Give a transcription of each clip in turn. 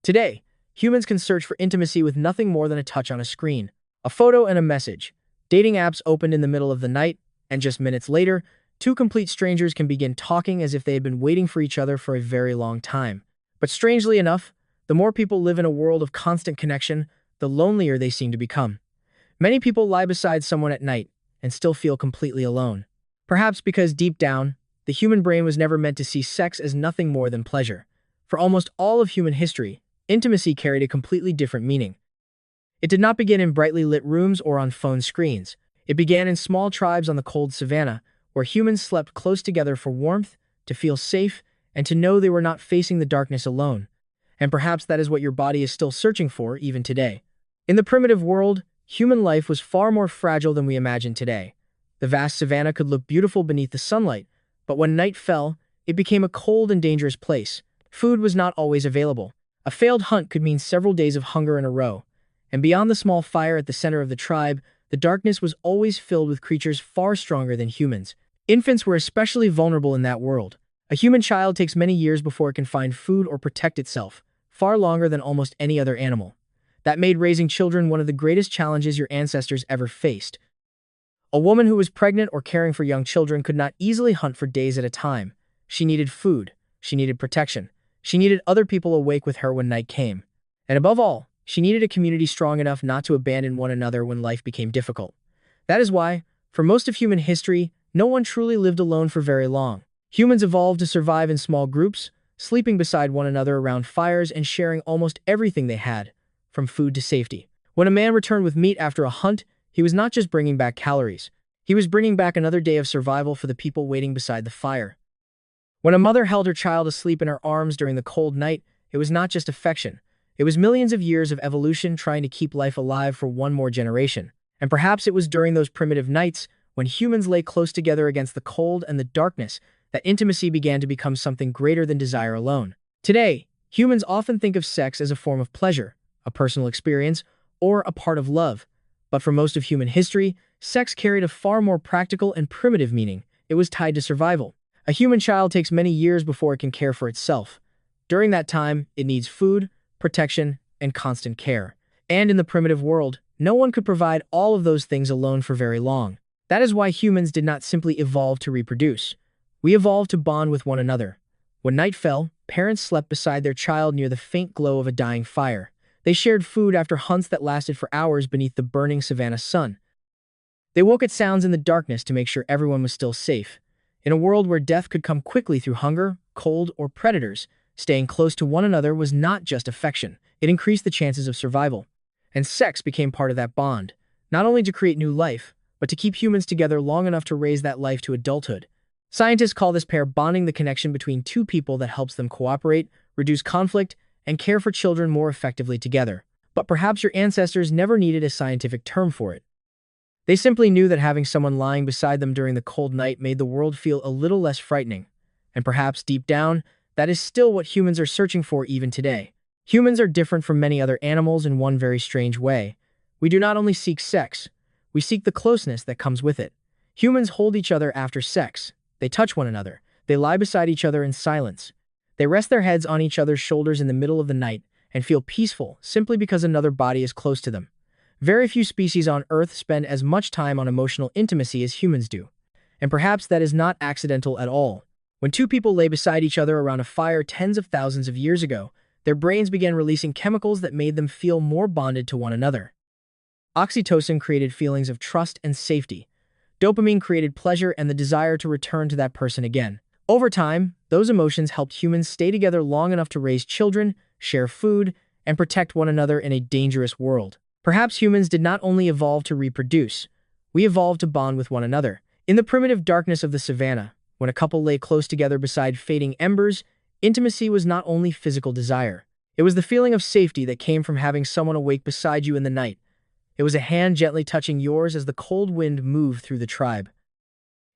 Today, humans can search for intimacy with nothing more than a touch on a screen, a photo and a message. Dating apps opened in the middle of the night, and just minutes later, two complete strangers can begin talking as if they had been waiting for each other for a very long time. But strangely enough, the more people live in a world of constant connection, the lonelier they seem to become. Many people lie beside someone at night and still feel completely alone. Perhaps because deep down, the human brain was never meant to see sex as nothing more than pleasure. For almost all of human history, intimacy carried a completely different meaning. It did not begin in brightly lit rooms or on phone screens. It began in small tribes on the cold savanna, where humans slept close together for warmth, to feel safe, and to know they were not facing the darkness alone. And perhaps that is what your body is still searching for even today. In the primitive world, human life was far more fragile than we imagine today. The vast savanna could look beautiful beneath the sunlight, but when night fell, it became a cold and dangerous place. Food was not always available. A failed hunt could mean several days of hunger in a row. And beyond the small fire at the center of the tribe, the darkness was always filled with creatures far stronger than humans. Infants were especially vulnerable in that world. A human child takes many years before it can find food or protect itself, far longer than almost any other animal. That made raising children one of the greatest challenges your ancestors ever faced. A woman who was pregnant or caring for young children could not easily hunt for days at a time. She needed food. She needed protection. She needed other people awake with her when night came. And above all, she needed a community strong enough not to abandon one another when life became difficult. That is why, for most of human history, no one truly lived alone for very long. Humans evolved to survive in small groups, sleeping beside one another around fires and sharing almost everything they had, from food to safety. When a man returned with meat after a hunt, he was not just bringing back calories. He was bringing back another day of survival for the people waiting beside the fire. When a mother held her child asleep in her arms during the cold night, it was not just affection. It was millions of years of evolution trying to keep life alive for one more generation. And perhaps it was during those primitive nights, when humans lay close together against the cold and the darkness, that intimacy began to become something greater than desire alone. Today, humans often think of sex as a form of pleasure, a personal experience, or a part of love. But for most of human history, sex carried a far more practical and primitive meaning. It was tied to survival. A human child takes many years before it can care for itself. During that time, it needs food, protection, and constant care. And in the primitive world, no one could provide all of those things alone for very long. That is why humans did not simply evolve to reproduce. We evolved to bond with one another. When night fell, parents slept beside their child near the faint glow of a dying fire. They shared food after hunts that lasted for hours beneath the burning savanna sun. They woke at sounds in the darkness to make sure everyone was still safe. In a world where death could come quickly through hunger, cold, or predators, staying close to one another was not just affection. It increased the chances of survival. And sex became part of that bond, not only to create new life, but to keep humans together long enough to raise that life to adulthood. Scientists call this pair bonding, the connection between two people that helps them cooperate, reduce conflict, and care for children more effectively together. But perhaps your ancestors never needed a scientific term for it. They simply knew that having someone lying beside them during the cold night made the world feel a little less frightening. And perhaps deep down, that is still what humans are searching for even today. Humans are different from many other animals in one very strange way. We do not only seek sex, we seek the closeness that comes with it. Humans hold each other after sex. They touch one another. They lie beside each other in silence. They rest their heads on each other's shoulders in the middle of the night and feel peaceful simply because another body is close to them. Very few species on Earth spend as much time on emotional intimacy as humans do. And perhaps that is not accidental at all. When two people lay beside each other around a fire tens of thousands of years ago, their brains began releasing chemicals that made them feel more bonded to one another. Oxytocin created feelings of trust and safety. Dopamine created pleasure and the desire to return to that person again. Over time, those emotions helped humans stay together long enough to raise children, share food, and protect one another in a dangerous world. Perhaps humans did not only evolve to reproduce, we evolved to bond with one another. In the primitive darkness of the savanna, when a couple lay close together beside fading embers, intimacy was not only physical desire. It was the feeling of safety that came from having someone awake beside you in the night. It was a hand gently touching yours as the cold wind moved through the tribe.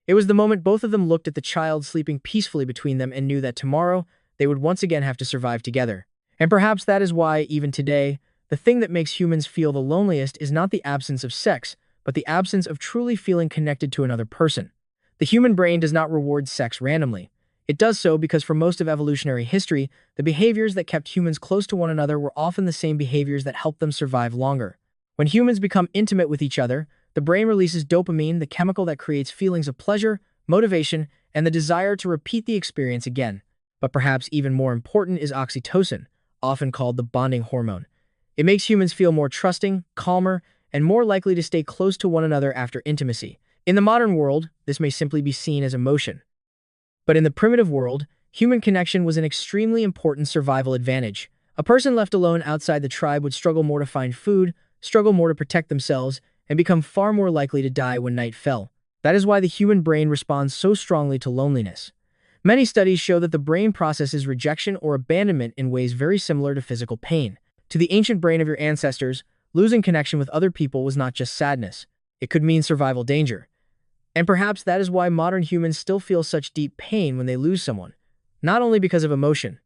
It was the moment both of them looked at the child sleeping peacefully between them and knew that tomorrow they would once again have to survive together. And perhaps that is why, even today, the thing that makes humans feel the loneliest is not the absence of sex, but the absence of truly feeling connected to another person. The human brain does not reward sex randomly. It does so because for most of evolutionary history, the behaviors that kept humans close to one another were often the same behaviors that helped them survive longer. When humans become intimate with each other, the brain releases dopamine, the chemical that creates feelings of pleasure, motivation, and the desire to repeat the experience again. But perhaps even more important is oxytocin, often called the bonding hormone. It makes humans feel more trusting, calmer, and more likely to stay close to one another after intimacy. In the modern world, this may simply be seen as emotion. But in the primitive world, human connection was an extremely important survival advantage. A person left alone outside the tribe would struggle more to find food, struggle more to protect themselves, and become far more likely to die when night fell. That is why the human brain responds so strongly to loneliness. Many studies show that the brain processes rejection or abandonment in ways very similar to physical pain. To the ancient brain of your ancestors, losing connection with other people was not just sadness. It could mean survival danger. And perhaps that is why modern humans still feel such deep pain when they lose someone, not only because of emotion,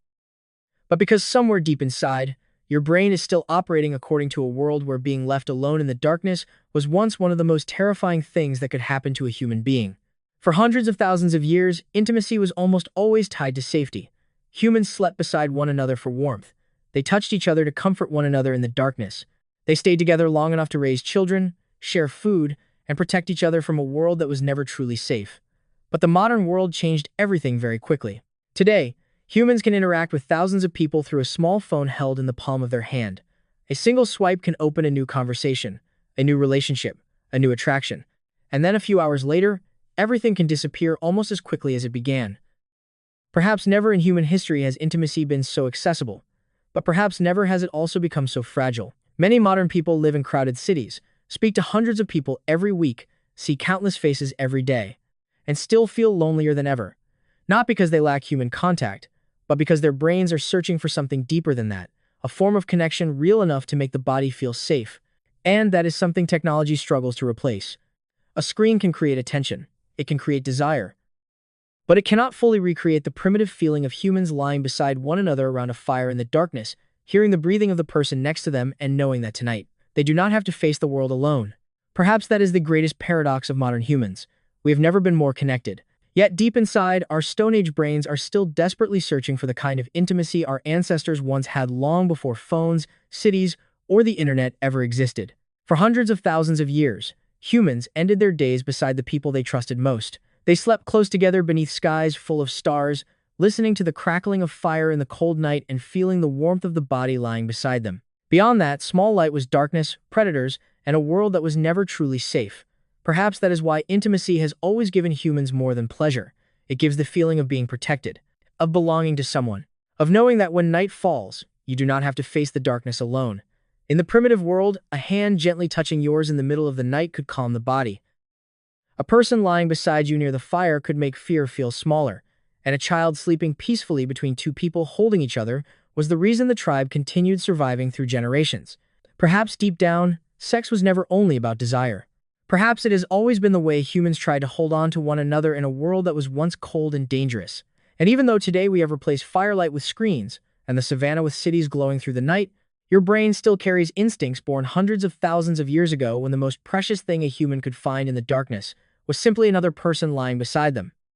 but because somewhere deep inside, your brain is still operating according to a world where being left alone in the darkness was once one of the most terrifying things that could happen to a human being. For hundreds of thousands of years, intimacy was almost always tied to safety. Humans slept beside one another for warmth. They touched each other to comfort one another in the darkness. They stayed together long enough to raise children, share food, and protect each other from a world that was never truly safe. But the modern world changed everything very quickly. Today, humans can interact with thousands of people through a small phone held in the palm of their hand. A single swipe can open a new conversation, a new relationship, a new attraction. And then a few hours later, everything can disappear almost as quickly as it began. Perhaps never in human history has intimacy been so accessible, but perhaps never has it also become so fragile. Many modern people live in crowded cities, speak to hundreds of people every week, see countless faces every day, and still feel lonelier than ever. Not because they lack human contact, but because their brains are searching for something deeper than that, a form of connection real enough to make the body feel safe. And that is something technology struggles to replace. A screen can create attention, it can create desire, but it cannot fully recreate the primitive feeling of humans lying beside one another around a fire in the darkness, hearing the breathing of the person next to them and knowing that tonight, they do not have to face the world alone. Perhaps that is the greatest paradox of modern humans. We have never been more connected. Yet deep inside, our Stone Age brains are still desperately searching for the kind of intimacy our ancestors once had long before phones, cities, or the internet ever existed. For hundreds of thousands of years, humans ended their days beside the people they trusted most. They slept close together beneath skies full of stars, listening to the crackling of fire in the cold night and feeling the warmth of the body lying beside them. Beyond that, small light was darkness, predators, and a world that was never truly safe. Perhaps that is why intimacy has always given humans more than pleasure. It gives the feeling of being protected, of belonging to someone, of knowing that when night falls, you do not have to face the darkness alone. In the primitive world, a hand gently touching yours in the middle of the night could calm the body. A person lying beside you near the fire could make fear feel smaller, and a child sleeping peacefully between two people holding each other was the reason the tribe continued surviving through generations. Perhaps deep down, sex was never only about desire. Perhaps it has always been the way humans tried to hold on to one another in a world that was once cold and dangerous. And even though today we have replaced firelight with screens, and the savannah with cities glowing through the night, your brain still carries instincts born hundreds of thousands of years ago when the most precious thing a human could find in the darkness was simply another person lying beside them.